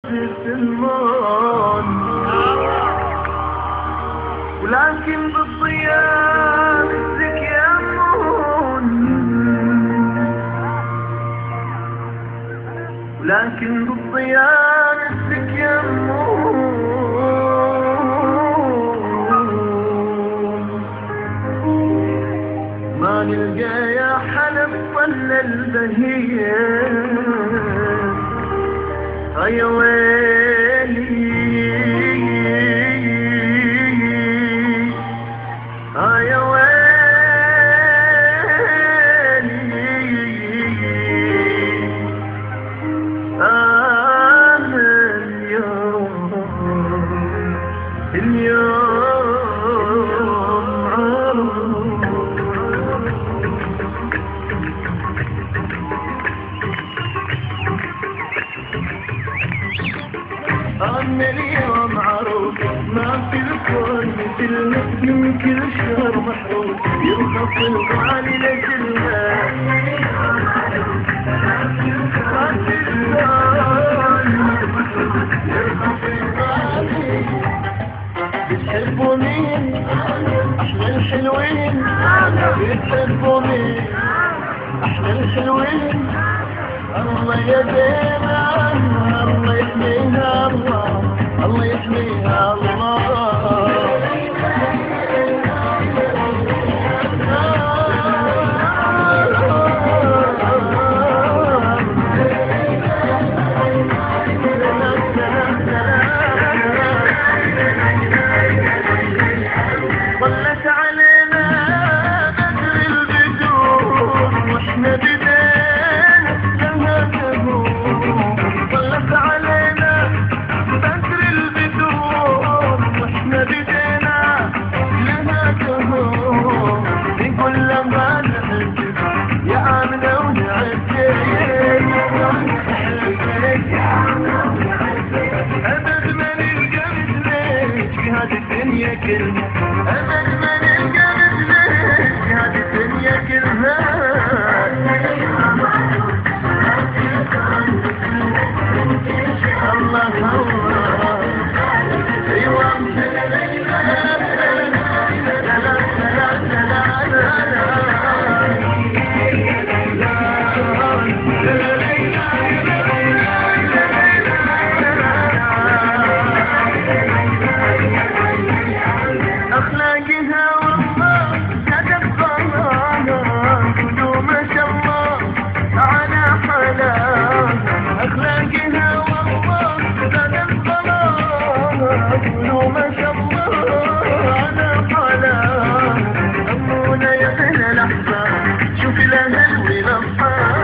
تسلمون، ولكن بالصيام تكيمون، ولكن بالصيام تكيمون. ما نلقى يا حلب طل البهية، يا ويلي يا ويلي اليوم اليوم عروس، ما في الكون مثلنا، من كل شهر محروس، يرخص الغالي لجلها. ما في الكون يرخص الغالي. بتحبوا مين؟ احنا الحلوين. بتحبوا مين؟ احنا الحلوين. الله يدينا، الله يحميها، الله يحميها الله. ظلت علينا بدر البدور، واحنا بدينا لها تهون. ظلت علينا بدر البدور، واحنا بدينا لها تهون. نقول لما نحبك يا آمنة ونعزك، أبد ما نلقى مثلك في هذه الدنيا كلها. أبد ما نلقى مثلك في هذه الدنيا كلها. الله الله ايوه اخلاقها والله زادت ضمانها، قولوا ما شاء الله على حلاها. اخلاقها والله زادت ضمانها، قولوا ما شاء الله على حلاها. امونا يا اهل الاحباب، شوف لها الولاصات.